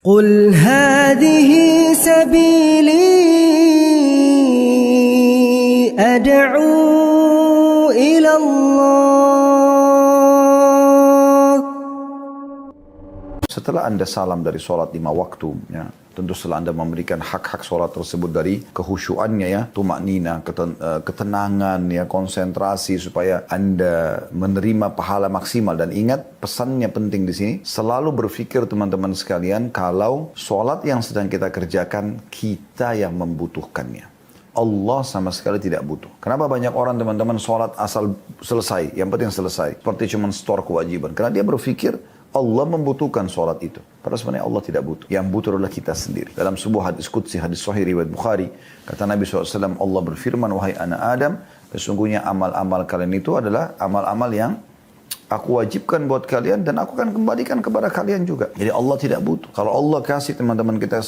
قل هذه سبيلي أدعو إلى الله. Setelah Anda salam dari sholat 5 waktu, ya, tentu setelah Anda memberikan hak-hak sholat tersebut dari kehusyuannya, ya, tumaknina, ketenangan, ya, konsentrasi supaya Anda menerima pahala maksimal. Dan ingat, pesannya penting di sini, selalu berpikir teman-teman sekalian, kalau sholat yang sedang kita kerjakan, kita yang membutuhkannya. Allah sama sekali tidak butuh. Kenapa banyak orang teman-teman sholat asal selesai, yang penting selesai, seperti cuma store kewajiban. Karena dia berpikir, Allah membutuhkan sholat itu. Padahal sebenarnya Allah tidak butuh. Yang butuh adalah kita sendiri. Dalam sebuah hadis qudsi, hadis sahih riwayat Bukhari, kata Nabi SAW, Allah berfirman, wahai anak Adam, sesungguhnya amal-amal kalian itu adalah amal-amal yang aku wajibkan buat kalian dan aku akan kembalikan kepada kalian juga. Jadi Allah tidak butuh. Kalau Allah kasih teman-teman kita,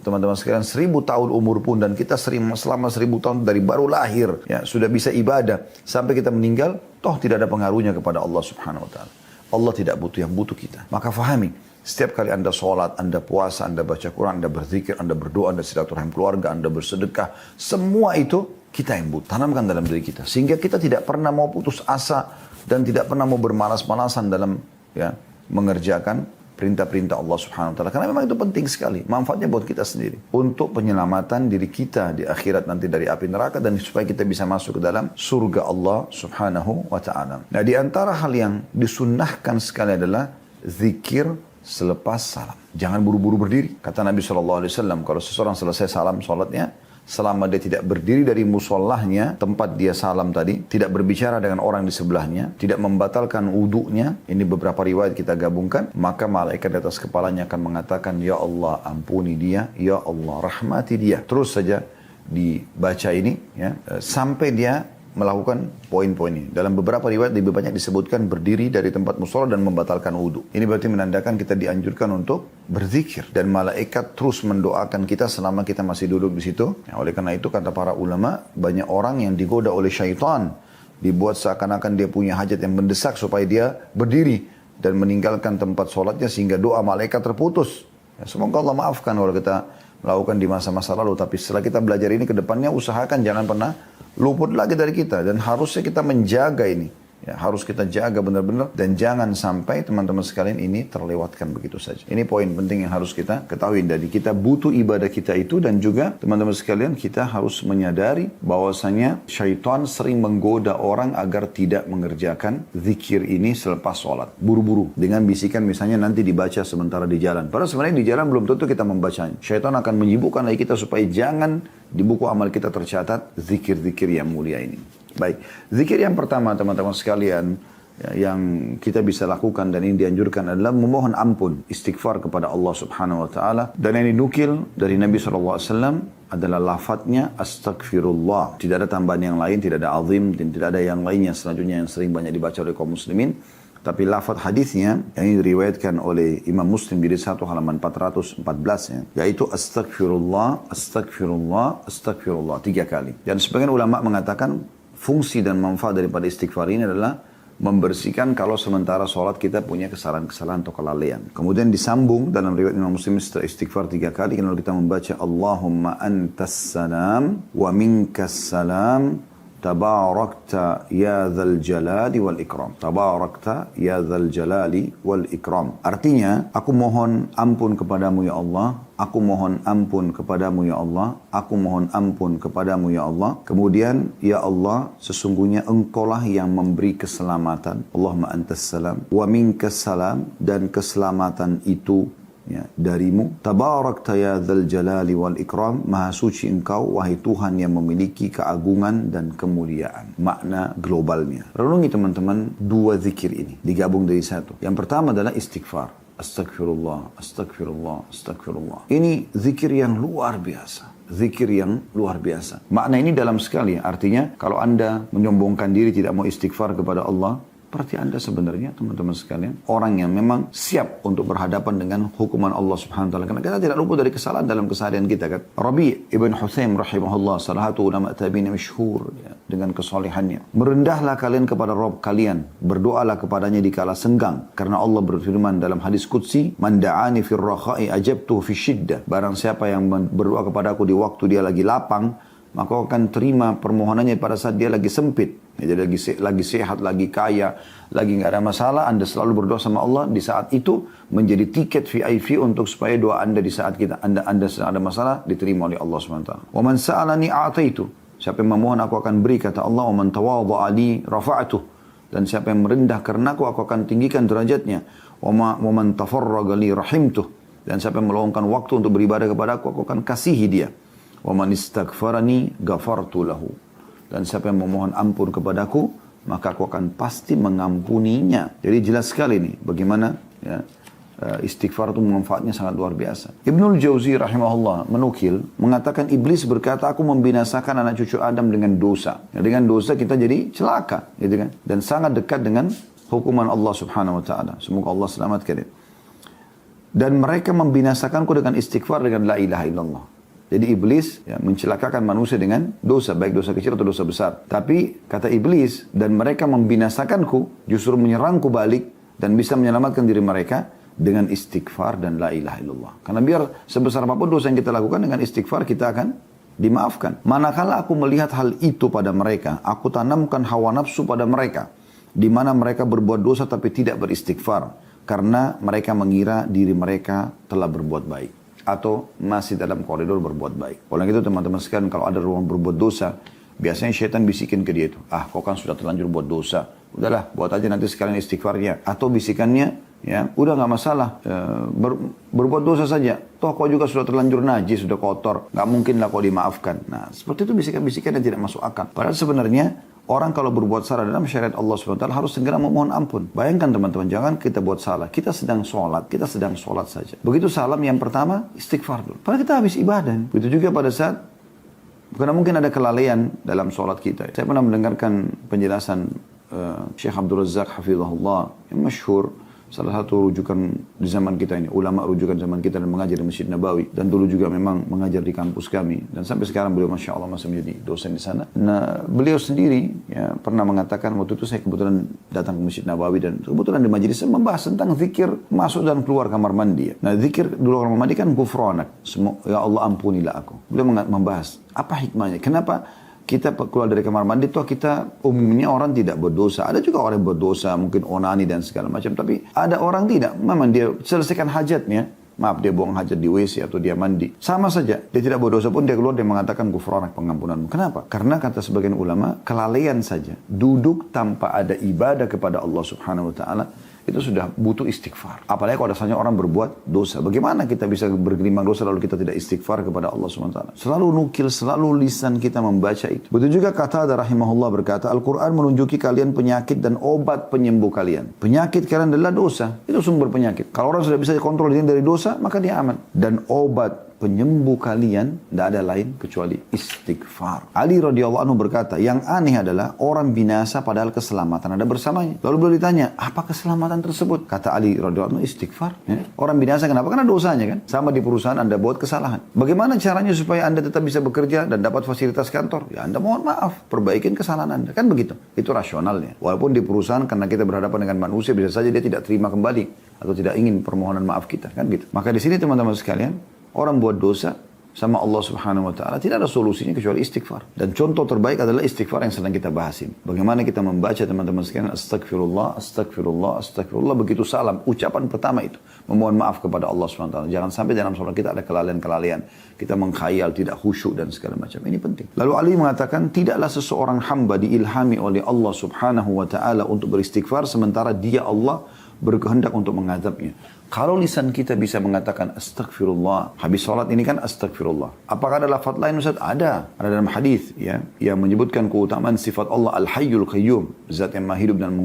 teman-teman sekalian 1000 tahun umur pun dan kita selama 1000 tahun dari baru lahir, ya, sudah bisa ibadah sampai kita meninggal, toh tidak ada pengaruhnya kepada Allah Subhanahu Wa Taala. Allah tidak butuh, yang butuh kita. Maka fahami, setiap kali Anda sholat, Anda puasa, Anda baca Quran, Anda berzikir, Anda berdoa, Anda silaturahim keluarga, Anda bersedekah, semua itu kita yang butuh. Tanamkan dalam diri kita. Sehingga kita tidak pernah mau putus asa dan tidak pernah mau bermalas-malasan dalam, ya, mengerjakan perintah-perintah Allah Subhanahu Wa Taala. Karena memang itu penting sekali. Manfaatnya buat kita sendiri. Untuk penyelamatan diri kita di akhirat nanti dari api neraka dan supaya kita bisa masuk ke dalam surga Allah Subhanahu Wa Taala. Nah, di antara hal yang disunnahkan sekali adalah zikir selepas salam. Jangan buru-buru berdiri. Kata Nabi SAW, kalau seseorang selesai salam sholatnya, selama dia tidak berdiri dari musallahnya, tempat dia salam tadi, tidak berbicara dengan orang di sebelahnya, tidak membatalkan wudhunya, ini beberapa riwayat kita gabungkan, maka malaikat di atas kepalanya akan mengatakan, ya Allah ampuni dia, ya Allah rahmati dia. Terus saja dibaca ini, ya, sampai dia melakukan poin-poin ini. Dalam beberapa riwayat lebih banyak disebutkan berdiri dari tempat musola dan membatalkan wudhu. Ini berarti menandakan kita dianjurkan untuk berzikir. Dan malaikat terus mendoakan kita selama kita masih duduk di situ. Ya, oleh karena itu kata para ulama, banyak orang yang digoda oleh syaitan. Dibuat seakan-akan dia punya hajat yang mendesak supaya dia berdiri dan meninggalkan tempat sholatnya sehingga doa malaikat terputus. Ya, semoga Allah maafkan kalau kita melakukan di masa-masa lalu. Tapi setelah kita belajar ini ke depannya, usahakan jangan pernah luput lagi dari kita. Dan harusnya kita menjaga ini. Ya, harus kita jaga benar-benar. Dan jangan sampai teman-teman sekalian ini terlewatkan begitu saja. Ini poin penting yang harus kita ketahui. Dari kita butuh ibadah kita itu. Dan juga teman-teman sekalian kita harus menyadari bahwasanya syaitan sering menggoda orang agar tidak mengerjakan zikir ini selepas sholat. Buru-buru. Dengan bisikan misalnya nanti dibaca sementara di jalan. Padahal sebenarnya di jalan belum tentu kita membacanya. Syaitan akan menyibukkan lagi kita supaya jangan di buku amal kita tercatat zikir-zikir yang mulia ini. Baik, zikir yang pertama teman-teman sekalian, ya, yang kita bisa lakukan dan ini dianjurkan adalah memohon ampun, istighfar kepada Allah Subhanahu Wa Taala. Dan yang dinukil dari Nabi SAW adalah lafadznya astagfirullah. Tidak ada tambahan yang lain, tidak ada azim, dan tidak ada yang lainnya selanjutnya yang sering banyak dibaca oleh kaum muslimin. Tapi lafaz hadisnya yang ini diriwayatkan oleh Imam Muslim di 1 halaman 414, ya, yaitu astagfirullah, astagfirullah, astagfirullah 3 kali. Dan sebagian ulama mengatakan fungsi dan manfaat daripada istighfar ini adalah membersihkan kalau sementara sholat kita punya kesalahan-kesalahan atau kelalaian. Kemudian disambung dalam riwayat Imam Muslim setelah istighfar 3 kali, kalau kita membaca Allahumma antas salam wa minkas salam tabarakta ya dzal jalali wal ikram. Tabarakta ya dzal jalali wal ikram. Artinya, aku mohon ampun kepadamu ya Allah. Aku mohon ampun kepadamu ya Allah. Aku mohon ampun kepadamu ya Allah. Kemudian, ya Allah, sesungguhnya engkaulah yang memberi keselamatan. Allahumma antas salam wa minkas salam, dan keselamatan itu, ya, darimu. Tabarakta ya dzal jalali wal ikram. Maha suci engkau, wahai Tuhan yang memiliki keagungan dan kemuliaan. Makna globalnya. Renungi teman-teman 2 zikir ini. Digabung dari satu. Yang pertama adalah istighfar. Astagfirullah, astagfirullah, astagfirullah. Ini zikir yang luar biasa. Zikir yang luar biasa. Makna ini dalam sekali. Artinya kalau Anda menyombongkan diri tidak mau istighfar kepada Allah, Berarti Anda sebenarnya teman-teman sekalian orang yang memang siap untuk berhadapan dengan hukuman Allah Subhanahu wa taala. Karena kita tidak luput dari kesalahan dalam keseharian kita kan. Rabi' ibn Hutsaim rahimahullah salah satu ulama tabi'in masyhur ya, dengan kesolehannya. Merendahlah kalian kepada Rabb kalian, berdoalah kepadanya di kala senggang karena Allah berfirman dalam hadis qudsi, "Man da'ani fir rakha'i ajabtuhu fi syiddah." Barang siapa yang berdoa kepadaku di waktu dia lagi lapang, maka akan terima permohonannya pada saat dia lagi sempit. Jadi lagi sehat, lagi kaya, lagi nggak ada masalah, Anda selalu berdoa sama Allah di saat itu menjadi tiket VIP untuk supaya doa Anda di saat Anda sedang ada masalah diterima oleh Allah SWT. Wa man sa'alani a'taitu. Siapa yang memohon aku akan beri, kata Allah. Wa man tawadha'a li rafa'atuh. Dan siapa yang merendah karena aku akan tinggikan derajatnya. Wa man tafarraga li rahimtuh. Dan siapa yang meluangkan waktu untuk beribadah kepada aku akan kasihi dia. Wa man istaghfarani ghafartu lahu. Dan siapa yang memohon ampun kepadaku, maka aku akan pasti mengampuninya. Jadi jelas sekali nih bagaimana ya, istighfar itu manfaatnya sangat luar biasa. Ibnul Jauzi rahimahullah menukil, mengatakan iblis berkata, aku membinasakan anak cucu Adam dengan dosa. Ya, dengan dosa kita jadi celaka, gitu kan? Dan sangat dekat dengan hukuman Allah Subhanahu wa taala. Semoga Allah selamatkan. Dan mereka membinasakanku dengan istighfar, dengan la ilaha illallah. Jadi iblis ya, mencelakakan manusia dengan dosa, baik dosa kecil atau dosa besar. Tapi kata iblis, dan mereka membinasakanku, justru menyerangku balik dan bisa menyelamatkan diri mereka dengan istighfar dan la ilaha illallah. Karena biar sebesar apapun dosa yang kita lakukan, dengan istighfar kita akan dimaafkan. Manakala aku melihat hal itu pada mereka, aku tanamkan hawa nafsu pada mereka, di mana mereka berbuat dosa tapi tidak beristighfar, karena mereka mengira diri mereka telah berbuat baik atau masih dalam koridor berbuat baik. Oleh itu teman-teman sekalian, kalau ada ruang berbuat dosa, biasanya syaitan bisikin ke dia itu, kau kan sudah terlanjur buat dosa, udahlah buat aja nanti sekalian istighfarnya. Atau bisikannya, ya udah nggak masalah, berbuat dosa saja, toh kau juga sudah terlanjur najis, sudah kotor, nggak mungkin lah kau dimaafkan. Nah seperti itu bisikan-bisikan yang tidak masuk akal. Padahal sebenarnya orang kalau berbuat salah dalam syariat Allah SWT harus segera memohon ampun. Bayangkan teman-teman, jangan kita buat salah. Kita sedang sholat saja. Begitu salam yang pertama, istighfar dulu. Padahal kita habis ibadah. Begitu juga pada saat, karena mungkin ada kelalaian dalam sholat kita. Saya pernah mendengarkan penjelasan Syekh Abdul Razak Hafizahullah yang masyhur, salah satu rujukan di zaman kita ini, ulama rujukan zaman kita dan mengajar di Masjid Nabawi, dan dulu juga memang mengajar di kampus kami, dan sampai sekarang beliau Masya Allah masih menjadi dosen di sana. Nah beliau sendiri ya, pernah mengatakan, waktu itu saya kebetulan datang ke Masjid Nabawi dan kebetulan di majelis saya membahas tentang zikir masuk dan keluar kamar mandi. Nah zikir dulu kamar mandi kan gufranak, ya Allah ampunilah aku. Beliau membahas apa hikmahnya, kenapa kita keluar dari kamar mandi tuh kita umumnya orang tidak berdosa. Ada juga orang yang berdosa, mungkin onani dan segala macam. Tapi ada orang tidak. Memang dia selesaikan hajatnya. Maaf, dia buang hajat di WC atau dia mandi. Sama saja. Dia tidak berdosa pun dia keluar, dia mengatakan gufranak, pengampunanmu. Kenapa? Karena kata sebagian ulama, kelalaian saja. Duduk tanpa ada ibadah kepada Allah Subhanahu wa ta'ala, itu sudah butuh istighfar. Apalagi kalau dasarnya orang berbuat dosa. Bagaimana kita bisa bergelimang dosa lalu kita tidak istighfar kepada Allah SWT? Selalu nukil, selalu lisan kita membaca itu. Betul juga kata rahimahullah berkata, Al-Quran menunjuki kalian penyakit dan obat penyembuh kalian. Penyakit kalian adalah dosa. Itu sumber penyakit. Kalau orang sudah bisa kontrol diri dari dosa, maka dia aman. Dan obat penyembuh kalian tidak ada lain kecuali istighfar. Ali radhiyallahu anhu berkata, yang aneh adalah orang binasa padahal keselamatan ada bersamanya. Lalu beliau ditanya, apa keselamatan tersebut? Kata Ali radhiyallahu anhu, istighfar. Ya. Orang binasa kenapa? Karena dosanya kan. Sama di perusahaan Anda buat kesalahan. Bagaimana caranya supaya Anda tetap bisa bekerja dan dapat fasilitas kantor? Ya Anda mohon maaf, perbaikin kesalahan Anda. Kan begitu. Itu rasionalnya. Walaupun di perusahaan karena kita berhadapan dengan manusia, bisa saja dia tidak terima kembali atau tidak ingin permohonan maaf kita. Kan gitu. Maka di sini teman-teman sekalian, orang buat dosa sama Allah Subhanahu wa ta'ala tidak ada solusinya kecuali istighfar. Dan contoh terbaik adalah istighfar yang sedang kita bahas ini. Bagaimana kita membaca teman-teman sekalian, astagfirullah, astagfirullah, astagfirullah, begitu salam. Ucapan pertama itu memohon maaf kepada Allah Subhanahu wa ta'ala. Jangan sampai dalam sholat kita ada kelalaian-kelalaian. Kita mengkhayal, tidak khusyuk dan segala macam. Ini penting. Lalu Ali mengatakan, tidaklah seseorang hamba diilhami oleh Allah Subhanahu wa ta'ala untuk beristighfar sementara dia Allah berkehendak untuk mengazabnya. Kalau lisan kita bisa mengatakan astagfirullah, habis sholat ini kan astagfirullah. Apakah ada lafaz lain Ustaz? Ada dalam hadis ya, yang menyebutkan keutamaan sifat Allah Al-Hayyul Qayyum, zat yang maha hidup dan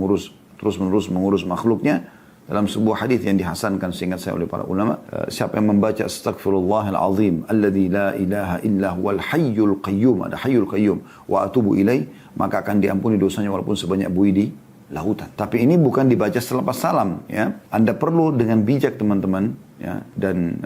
terus-menerus mengurus makhluknya. Dalam sebuah hadis yang dihasankan seingat saya oleh para ulama, siapa yang membaca astaghfirullahal azim alladzi la ilaha illa huwal hayyul qayyum, ada hayyul qayyum, wa atubu ilaih, maka akan diampuni dosanya walaupun sebanyak buih di lautan. Tapi ini bukan dibaca selepas salam, ya. Anda perlu dengan bijak teman-teman, ya, dan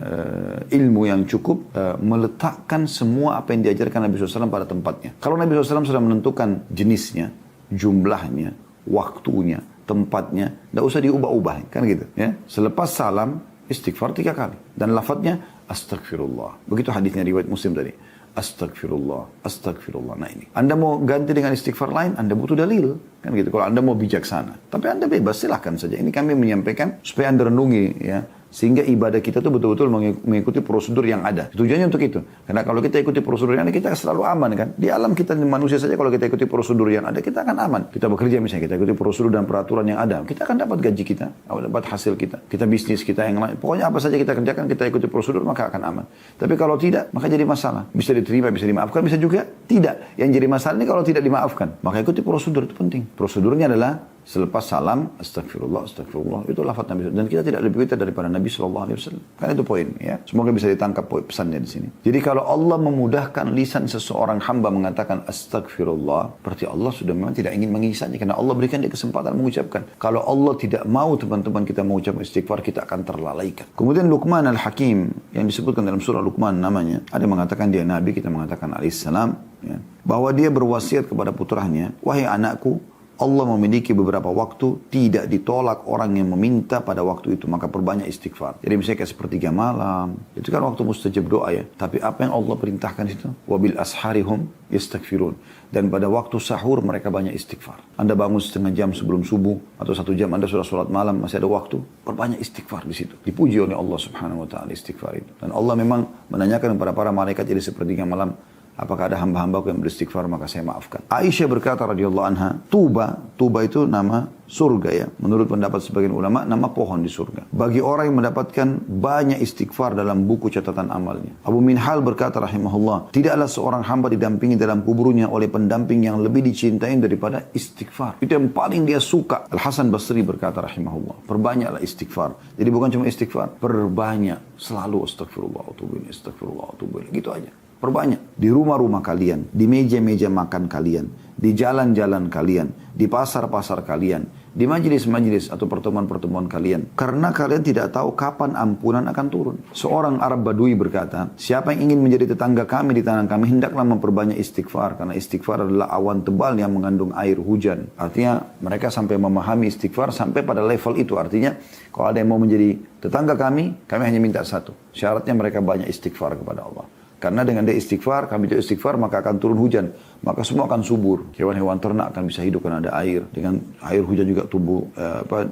ilmu yang cukup meletakkan semua apa yang diajarkan Nabi SAW pada tempatnya. Kalau Nabi SAW sudah menentukan jenisnya, jumlahnya, waktunya, tempatnya, tidak usah diubah-ubah, kan gitu, ya. Selepas salam istighfar 3 kali dan lafadznya astagfirullah. Begitu hadisnya riwayat Muslim tadi. Astagfirullah, astagfirullah. Nah ini, Anda mau ganti dengan istighfar lain, Anda butuh dalil, kan gitu. Kalau Anda mau bijaksana, tapi Anda bebas, silahkan saja. Ini kami menyampaikan supaya Anda renungi, ya, sehingga ibadah kita tuh betul-betul mengikuti prosedur yang ada. Tujuannya untuk itu. Karena kalau kita ikuti prosedur yang ada, kita selalu aman, kan. Di alam kita manusia saja kalau kita ikuti prosedur yang ada, kita akan aman. Kita bekerja misalnya, kita ikuti prosedur dan peraturan yang ada, kita akan dapat gaji kita, dapat hasil kita. Kita bisnis kita yang lain. Pokoknya apa saja kita kerjakan, kita ikuti prosedur, maka akan aman. Tapi kalau tidak, maka jadi masalah. Bisa diterima, bisa dimaafkan, bisa juga tidak. Yang jadi masalah ini kalau tidak dimaafkan. Maka ikuti prosedur, itu penting. Prosedurnya adalah selepas salam, astagfirullah, astagfirullah. Itu lafaz Nabi. Dan kita tidak lebih pintar daripada Nabi SAW. Kan itu poin, ya. Semoga bisa ditangkap pesannya di sini. Jadi kalau Allah memudahkan lisan seseorang hamba mengatakan astagfirullah, berarti Allah sudah memang tidak ingin mengisahnya. Karena Allah berikan dia kesempatan mengucapkan. Kalau Allah tidak mau teman-teman kita mengucapkan istighfar, kita akan terlalaikan. Kemudian Luqman Al-Hakim, yang disebutkan dalam surah Luqman namanya. Ada yang mengatakan dia Nabi, kita mengatakan alaihissalam, ya, bahwa dia berwasiat kepada putranya, wahai anakku, Allah memiliki beberapa waktu tidak ditolak orang yang meminta pada waktu itu, maka perbanyak istighfar. Jadi misalnya kayak sepertiga malam, itu kan waktu mustajab doa, ya. Tapi apa yang Allah perintahkan itu? Wabil asharihum yastaghfirun. Dan pada waktu sahur mereka banyak istighfar. Anda bangun setengah jam sebelum subuh atau 1 jam Anda sudah sholat malam, masih ada waktu, perbanyak istighfar di situ. Dipuji oleh Allah Subhanahu wa taala istighfar itu. Dan Allah memang menanyakan kepada para malaikat jadi sepertiga malam, apakah ada hamba-hambaku yang beristighfar, maka saya maafkan. Aisyah berkata radhiyallahu anha, Tuba itu nama surga, ya. Menurut pendapat sebagian ulama, nama pohon di surga. Bagi orang yang mendapatkan banyak istighfar dalam buku catatan amalnya. Abu Minhal berkata rahimahullah, tidaklah seorang hamba didampingi dalam kuburnya oleh pendamping yang lebih dicintai daripada istighfar. Itu yang paling dia suka. Al-Hasan Basri berkata rahimahullah, perbanyaklah istighfar. Jadi bukan cuma istighfar, perbanyak, selalu astagfirullah, astagfirullah, gitu aja. Perbanyak. Di rumah-rumah kalian, di meja-meja makan kalian, di jalan-jalan kalian, di pasar-pasar kalian, di majelis-majelis atau pertemuan-pertemuan kalian. Karena kalian tidak tahu kapan ampunan akan turun. Seorang Arab Badui berkata, siapa yang ingin menjadi tetangga kami di tanah kami, hendaklah memperbanyak istighfar. Karena istighfar adalah awan tebal yang mengandung air hujan. Artinya mereka sampai memahami istighfar sampai pada level itu. Artinya kalau ada yang mau menjadi tetangga kami hanya minta satu. Syaratnya mereka banyak istighfar kepada Allah. Karena dengan dia istighfar, kami itu istighfar, maka akan turun hujan. Maka semua akan subur. Hewan-hewan ternak akan bisa hidup karena ada air. Dengan air hujan juga tumbuh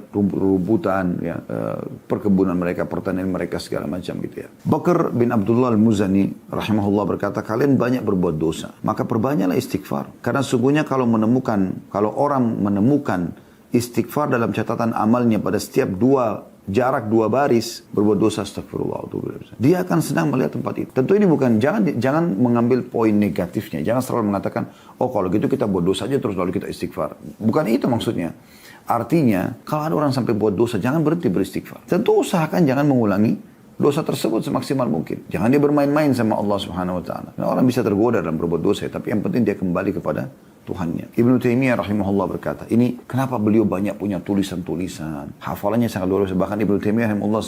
rumput-rumputan, ya, perkebunan mereka, pertanian mereka, segala macam gitu, ya. Bakar bin Abdullah Al-Muzani rahimahullah berkata, kalian banyak berbuat dosa, maka perbanyaklah istighfar. Karena sungguhnya kalau orang menemukan istighfar dalam catatan amalnya pada setiap jarak 2 baris berbuat dosa, astagfirullah, dia akan senang melihat tempat itu. Tentu ini bukan, jangan mengambil poin negatifnya. Jangan selalu mengatakan, oh kalau gitu kita buat dosa aja terus lalu kita istighfar. Bukan itu maksudnya. Artinya kalau ada orang sampai buat dosa, jangan berhenti beristighfar. Tentu usahakan jangan mengulangi dosa tersebut semaksimal mungkin. Jangan dia bermain-main sama Allah Subhanahu wa taala. Karena orang bisa tergoda dalam berbuat dosa, tapi yang penting dia kembali kepada Tuhannya. Ibnu Taimiyah rahimahullah berkata, ini kenapa beliau banyak punya tulisan-tulisan, hafalannya sangat luar biasa. Bahkan Ibnu Taimiyah rahimahullah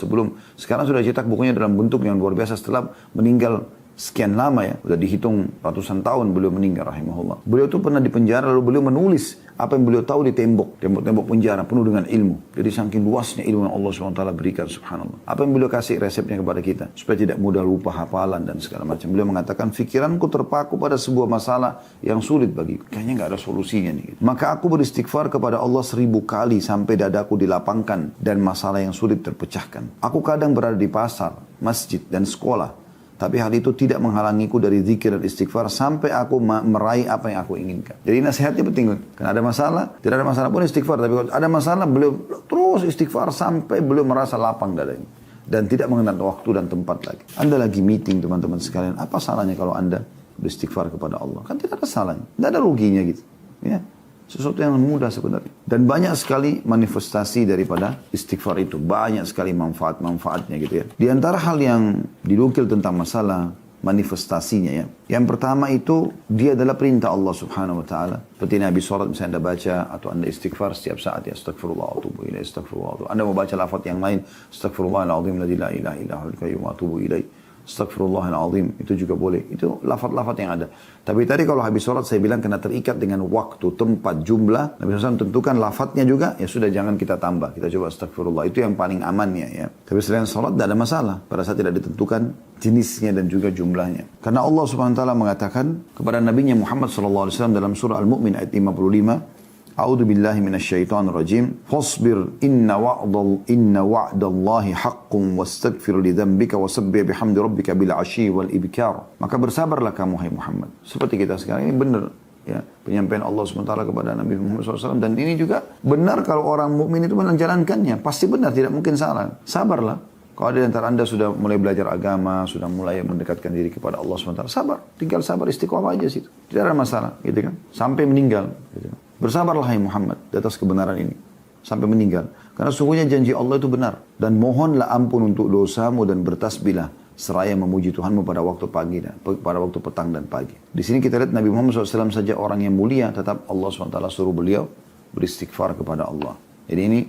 sekarang sudah cetak bukunya dalam bentuk yang luar biasa setelah meninggal sekian lama, ya, sudah dihitung ratusan tahun beliau meninggal rahimahullah. Beliau itu pernah dipenjara lalu beliau menulis apa yang beliau tahu di tembok penjara penuh dengan ilmu. Jadi saking luasnya ilmu yang Allah SWT berikan, subhanallah. Apa yang beliau kasih resepnya kepada kita supaya tidak mudah lupa hafalan dan segala macam. Beliau mengatakan, fikiranku terpaku pada sebuah masalah yang sulit bagiku. Kayaknya nggak ada solusinya nih. Maka aku beristighfar kepada Allah 1000 kali sampai dadaku dilapangkan dan masalah yang sulit terpecahkan. Aku kadang berada di pasar, masjid dan sekolah. Tapi hal itu tidak menghalangiku dari zikir dan istighfar sampai aku meraih apa yang aku inginkan. Jadi nasihatnya penting. Karena ada masalah, tidak ada masalah pun istighfar. Tapi kalau ada masalah, beliau terus istighfar sampai beliau merasa lapang dadanya. Dan tidak mengenal waktu dan tempat lagi. Anda lagi meeting teman-teman sekalian. Apa salahnya kalau Anda beristighfar kepada Allah? Kan tidak ada salahnya. Tidak ada ruginya gitu. Ya. Sesuatu yang mudah sebenarnya. Dan banyak sekali manifestasi daripada istighfar itu. Banyak sekali manfaat-manfaatnya gitu, ya. Di antara hal yang dinukil tentang masalah manifestasinya ya. Yang pertama itu dia adalah perintah Allah Subhanahu wa taala. Seperti Nabi sholat misalnya Anda baca atau Anda istighfar setiap saat ya astagfirullah wa atubu ilaih astagfirullah. Anda mau baca lafaz yang lain astagfirullahalazim la ilaha illa huwal qayyum wa atubu ilaih. Astagfirullahalazim itu juga boleh. Itu lafaz-lafaz yang ada. Tapi tadi kalau habis sholat saya bilang kena terikat dengan waktu, tempat, jumlah. Nabi SAW tentukan lafaznya juga, ya sudah jangan kita tambah. Kita coba astagfirullah. Itu yang paling amannya ya. Tapi selain sholat tidak ada masalah. Pada saat tidak ditentukan jenisnya dan juga jumlahnya. Karena Allah Subhanahu wa taala mengatakan kepada Nabi-Nya Muhammad SAW dalam surah Al-Mu'min ayat 55. A'udzu billahi minasyaitonir rajim. Fasbir inna wa'dallahi haqqun wastaghfir li dzambika wasabbih bihamdi rabbika bil 'ashyi wal ibkar. Maka bersabarlah kamu hai Muhammad. Seperti kita sekarang ini benar ya penyampaian Allah SWT kepada Nabi Muhammad SAW, dan ini juga benar kalau orang mukmin itu menjalankannya, pasti benar, tidak mungkin salah. Sabarlah. Kalau ada di antara Anda sudah mulai belajar agama, sudah mulai mendekatkan diri kepada Allah SWT, sabar, tinggal sabar, istiqomah aja situ. Tidak ada masalah, gitu kan? Sampai meninggal, gitu. Bersabarlah hai Muhammad di atas kebenaran ini sampai meninggal. Karena sungguhnya janji Allah itu benar. Dan mohonlah ampun untuk dosamu dan bertasbihlah seraya memuji Tuhanmu pada waktu pagi dan pada waktu petang dan pagi. Di sini kita lihat Nabi Muhammad SAW saja orang yang mulia, tetap Allah SWT suruh beliau beristighfar kepada Allah. Jadi ini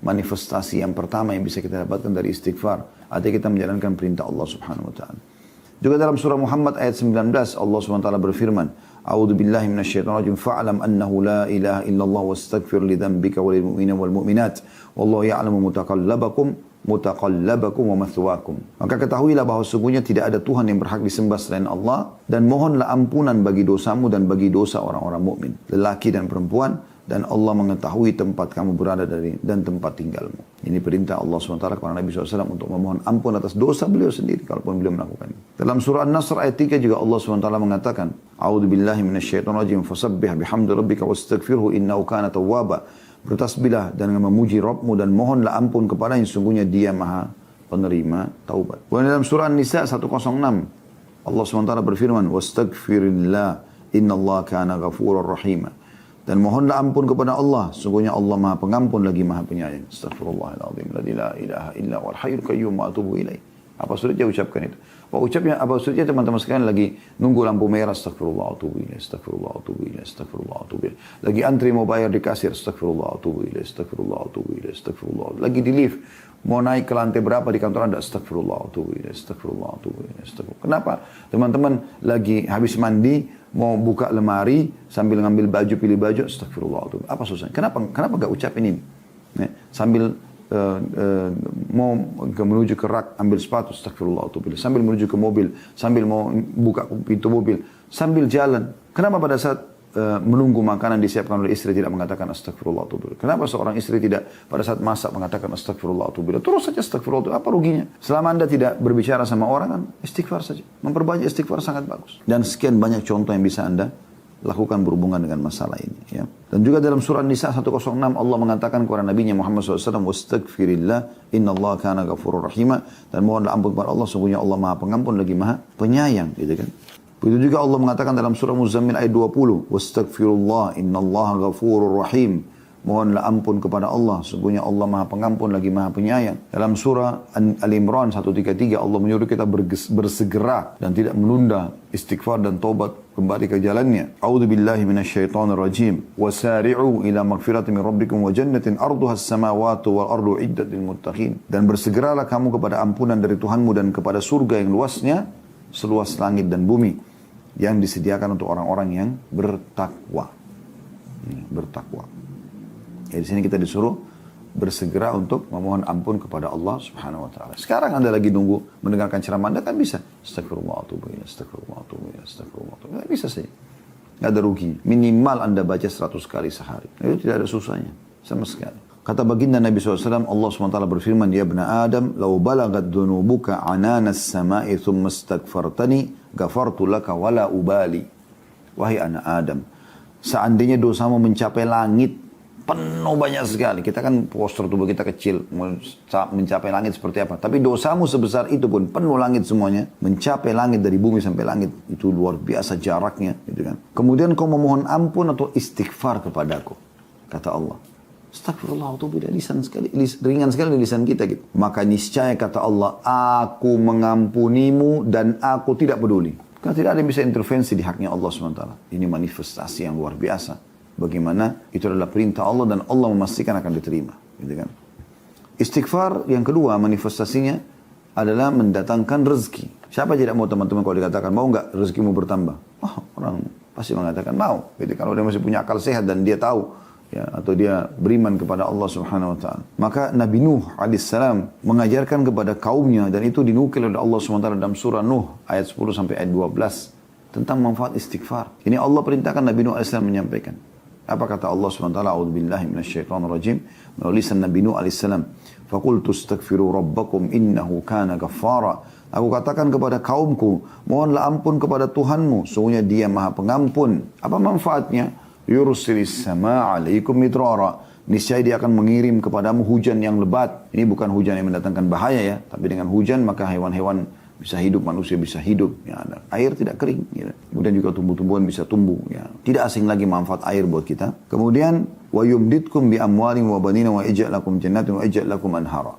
manifestasi yang pertama yang bisa kita dapatkan dari istighfar. Artinya kita menjalankan perintah Allah Subhanahu wa taala. Juga dalam surah Muhammad ayat 19 Allah SWT berfirman, A'udzu billahi minasyaitonir rajim fa'lam annahu la ilaha illallah wastaghfir li dzambika walil mu'minina wal mu'minat wallahu ya'lamu mutaqallabakum wa mathwaakum. Maka ketahuilah bahwa sesungguhnya tidak ada Tuhan yang berhak disembah selain Allah, dan mohonlah ampunan bagi dosamu dan bagi dosa orang-orang mukmin, lelaki dan perempuan, dan Allah mengetahui tempat kamu berada dan tempat tinggalmu. Ini perintah Allah SWT kepada Nabi SAW untuk memohon ampun atas dosa beliau sendiri kalaupun beliau melakukannya. Dalam surah An-Nasr ayat 3 juga Allah SWT mengatakan, A'udzu billahi minasyaitonir rajim fasabbih bihamdi rabbika wastaghfirhu innahu kana tawwaba. Bertasbihlah dan memuji Rabbmu dan mohonlah ampun kepadanya, sesungguhnya Dia Maha penerima taubat. Dan dalam surah An-Nisa 106 Allah SWT berfirman, wastaghfirillah innallaha kana ghafurur rahim. Dan mohonlah ampun kepada Allah, sungguhnya Allah Maha Pengampun lagi Maha Penyayang. Astagfirullahaladzim, la ilaha illa wal hayyul qayyum wa atubu ilaih. Apa sulitnya ucapkan itu? Apa sulitnya teman-teman sekalian lagi nunggu lampu merah, astagfirullah atubu ilaih, astagfirullah atubu ilaih, astagfirullah atubu ilaih. Lagi antri mau bayar di kasir, astagfirullah atubu ilaih, astagfirullah atubu ilaih, astagfirullah. Lagi di lift, mau naik ke lantai berapa di kantor Anda, astagfirullah atubu ilaih, astagfirullah atubu ilaih, astagfirullah. Kenapa? Teman-teman lagi habis mandi, mau buka lemari sambil ngambil baju, pilih baju, astagfirullah. Apa susahnya? Kenapa gak ucapin ini? Sambil mau menuju ke rak, ambil sepatu, astagfirullah. Sambil menuju ke mobil, sambil mau buka pintu mobil, sambil jalan. Kenapa pada saat menunggu makanan disiapkan oleh istri tidak mengatakan astagfirullah? Kenapa seorang istri tidak pada saat masak mengatakan astagfirullah? Terus saja astagfirullah. Apa ruginya? Selama Anda tidak berbicara sama orang, kan istighfar saja. Memperbanyak istighfar sangat bagus. Dan sekian banyak contoh yang bisa Anda lakukan berhubungan dengan masalah ini. Ya. Dan juga dalam surah Nisa 106 Allah mengatakan kepada Nabi Muhammad SAW, wastaghfirillah innallaha kana ghafurur rahim. Dan mohonlah ampun kepada Allah, sungguhnya Allah Maha Pengampun lagi Maha Penyayang. Gitu kan. Begitu juga Allah mengatakan dalam surah Muzammil ayat 20, wastaghfirullah innallaha ghafurur rahim. Mohonlah ampun kepada Allah, sesungguhnya Allah Maha Pengampun lagi Maha Penyayang. Dalam surah Al-Imran 133 Allah menyuruh kita bersegera dan tidak menunda istighfar dan taubat kembali ke jalannya. A'udzu billahi minasyaitonir rajim. Wasari'u ila magfiratin min rabbikum wa jannatin arduha as-samawati wal ardu iddat lil muttaqin. Dan bersegeralah kamu kepada ampunan dari Tuhanmu dan kepada surga yang luasnya seluas langit dan bumi yang disediakan untuk orang-orang yang bertakwa. Bertakwa. Ya, di sini kita disuruh bersegera untuk memohon ampun kepada Allah Subhanahu wa taala. Sekarang Anda lagi nunggu mendengarkan ceramah Anda, kan bisa. Astagfirullah atubu ilaih, astagfirullah atubu ilaih, astagfirullah atubu ilaih. Bisa saja. Enggak ada rugi. Minimal Anda baca 100 kali sehari. Itu tidak ada susahnya sama sekali. Kata baginda Nabi SAW, Allah SWT berfirman, Ya ibna Adam, lau balagat dhunubuka ananas samai thumma astaghfartani, gafartu laka wala ubali. Wahai anak Adam, seandainya dosamu mencapai langit, penuh banyak sekali. Kita kan postur tubuh kita kecil, mencapai langit seperti apa. Tapi dosamu sebesar itu pun, penuh langit semuanya, mencapai langit dari bumi sampai langit. Itu luar biasa jaraknya. Gitu kan. Kemudian kau memohon ampun atau istighfar kepadaku. Kata Allah. Astagfirullah, atubu ilaih, ringan sekali di lisan kita gitu. Maka niscaya kata Allah, aku mengampunimu dan aku tidak peduli. Karena tidak ada yang bisa intervensi di haknya Allah SWT. Ini manifestasi yang luar biasa. Bagaimana itu adalah perintah Allah dan Allah memastikan akan diterima. Gitu kan? Istighfar yang kedua manifestasinya adalah mendatangkan rezeki. Siapa tidak mau teman-teman kalau dikatakan mau nggak rezekimu bertambah? Oh, orang pasti mengatakan mau. Jadi kalau dia masih punya akal sehat dan dia tahu, ya, atau dia beriman kepada Allah Subhanahu Wa Taala. Maka Nabi Nuh alaihissalam mengajarkan kepada kaumnya dan itu dinukil oleh Allah Subhanahu Wa Taala dalam surah Nuh ayat 10 sampai ayat 12 tentang manfaat istighfar. Ini Allah perintahkan Nabi Nuh alaihissalam menyampaikan. Apa kata Allah SWT? A'udzubillahi minasyaitonirrajim. Melalui lisan Nabi Nuh alaihissalam. Faqultu astaghfiru rabbakum innahu kana ghaffara. Aku katakan kepada kaumku, mohonlah ampun kepada Tuhanmu, sungguhnya Dia Maha Pengampun. Apa manfaatnya? Yursilis sama alaikum midrara. Niscaya Dia akan mengirim kepadamu hujan yang lebat. Ini bukan hujan yang mendatangkan bahaya ya, tapi dengan hujan maka hewan-hewan bisa hidup, manusia bisa hidup. Ya, air tidak kering. Ya. Kemudian juga tumbuh-tumbuhan bisa tumbuh. Ya. Tidak asing lagi manfaat air buat kita. Kemudian wa yumditkum bi amwalin wa banina wa ij'al lakum jannatin wa ij'al lakum anhara.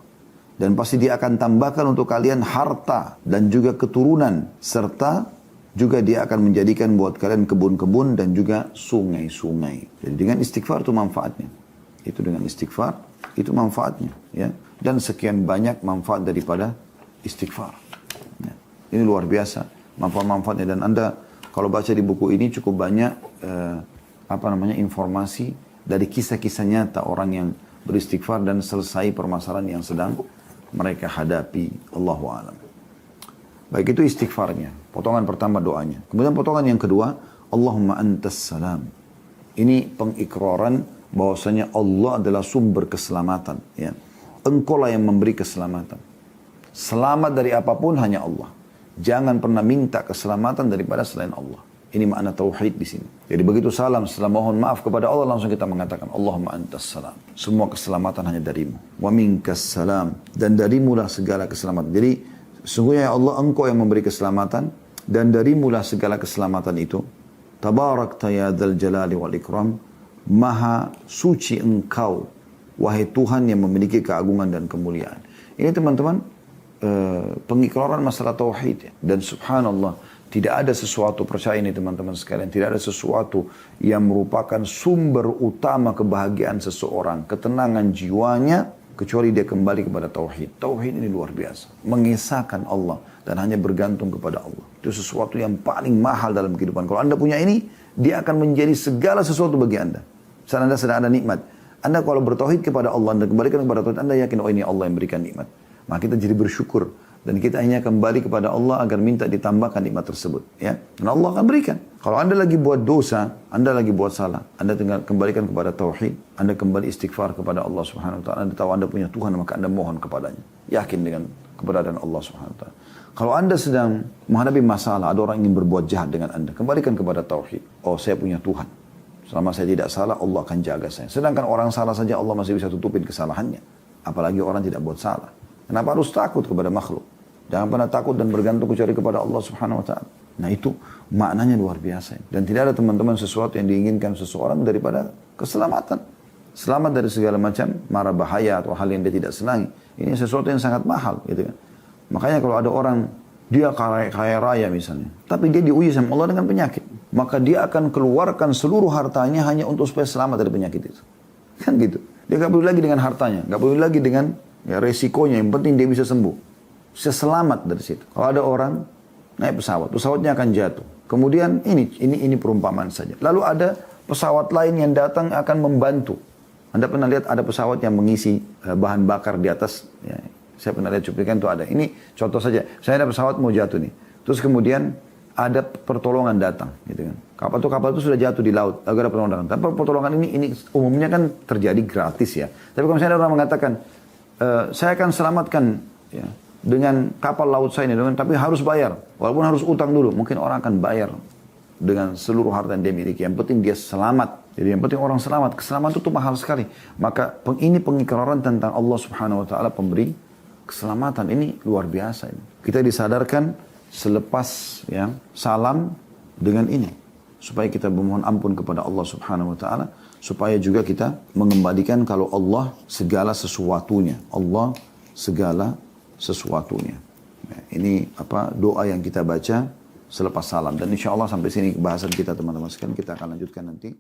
Dan pasti Dia akan tambahkan untuk kalian harta dan juga keturunan serta juga Dia akan menjadikan buat kalian kebun-kebun dan juga sungai-sungai. Jadi dengan istighfar itu manfaatnya. Itu dengan istighfar itu manfaatnya. Ya. Dan sekian banyak manfaat daripada istighfar. Ini luar biasa manfaat-manfaatnya dan Anda kalau baca di buku ini cukup banyak informasi dari kisah-kisah nyata orang yang beristighfar dan selesai permasalahan yang sedang mereka hadapi. Allahu a'lam. Baik, itu istighfarnya. Potongan pertama doanya. Kemudian potongan yang kedua, Allahumma antas salam. Ini pengikraran bahwasanya Allah adalah sumber keselamatan. Ya. Engkaulah yang memberi keselamatan. Selamat dari apapun hanya Allah. Jangan pernah minta keselamatan daripada selain Allah. Ini makna tauhid di sini. Jadi begitu salam, setelah mohon maaf kepada Allah, langsung kita mengatakan, Allahumma antas salam. Semua keselamatan hanya darimu. Wa minkas salam. Dan darimulah segala keselamatan. Jadi, sungguhnya ya Allah, Engkau yang memberi keselamatan. Dan darimulah segala keselamatan itu. Tabarakta ya dzal jalali wal ikram. Maha suci Engkau, wahai Tuhan yang memiliki keagungan dan kemuliaan. Ini teman-teman, pengikraran masalah tauhid ya. Dan subhanallah tidak ada sesuatu, percaya ini teman-teman sekalian, tidak ada sesuatu yang merupakan sumber utama kebahagiaan seseorang, ketenangan jiwanya kecuali dia kembali kepada tauhid. Tauhid ini luar biasa, mengesahkan Allah dan hanya bergantung kepada Allah. Itu sesuatu yang paling mahal dalam kehidupan. Kalau Anda punya ini, dia akan menjadi segala sesuatu bagi Anda. Saat Anda sedang ada nikmat, Anda kalau bertauhid kepada Allah, Anda kembalikan kepada tauhid, Anda yakin oh ini Allah yang berikan nikmat. Maka kita jadi bersyukur dan kita hanya kembali kepada Allah agar minta ditambahkan nikmat tersebut, ya. Dan Allah akan berikan. Kalau Anda lagi buat dosa, Anda lagi buat salah, Anda tinggal kembalikan kepada tauhid, Anda kembali istighfar kepada Allah Subhanahu wa taala. Anda tahu Anda punya Tuhan, maka Anda mohon kepadanya. Yakin dengan keberadaan Allah Subhanahu wa taala. Kalau Anda sedang menghadapi masalah, ada orang ingin berbuat jahat dengan Anda, kembalikan kepada tauhid. Oh, saya punya Tuhan. Selama saya tidak salah, Allah akan jaga saya. Sedangkan orang salah saja Allah masih bisa tutupin kesalahannya. Apalagi orang tidak buat salah. Kenapa harus takut kepada makhluk? Jangan pernah takut dan bergantung kecuali kepada Allah Subhanahu wa taala. Nah, itu maknanya luar biasa. Dan tidak ada teman-teman sesuatu yang diinginkan seseorang daripada keselamatan. Selamat dari segala macam mara bahaya atau hal yang dia tidak senangi. Ini sesuatu yang sangat mahal gitu kan. Makanya kalau ada orang dia kaya raya misalnya, tapi dia diuji sama Allah dengan penyakit, maka dia akan keluarkan seluruh hartanya hanya untuk supaya selamat dari penyakit itu. Kan gitu. Dia gak peduli lagi dengan hartanya, gak peduli lagi dengan ya resikonya, yang penting dia bisa sembuh. Bisa selamat dari situ. Kalau ada orang naik pesawat, pesawatnya akan jatuh. Kemudian ini perumpamaan saja. Lalu ada pesawat lain yang datang akan membantu. Anda pernah lihat ada pesawat yang mengisi bahan bakar di atas? Ya, saya pernah lihat cuplikan itu ada. Ini contoh saja. Saya ada pesawat mau jatuh nih. Terus kemudian ada pertolongan datang, gitu kan. Kapal itu sudah jatuh di laut, agar ada pertolongan datang. Tapi pertolongan ini umumnya kan terjadi gratis ya. Tapi kalau misalnya ada orang mengatakan, saya akan selamatkan ya, dengan kapal laut saya ini, tapi harus bayar. Walaupun harus utang dulu, mungkin orang akan bayar dengan seluruh harta yang dia miliki. Yang penting dia selamat. Jadi yang penting orang selamat. Keselamatan itu mahal sekali. Maka ini pengikraran tentang Allah Subhanahu wa taala pemberi keselamatan. Ini luar biasa ini. Kita disadarkan selepas ya salam dengan ini. supaya kita memohon ampun kepada Allah Subhanahu wa taala, supaya juga kita mengembalikan kalau Allah segala sesuatunya. Allah segala sesuatunya. Ya, ini doa yang kita baca selepas salam, dan insya Allah sampai sini bahasan kita teman-teman sekalian. Kita akan lanjutkan nanti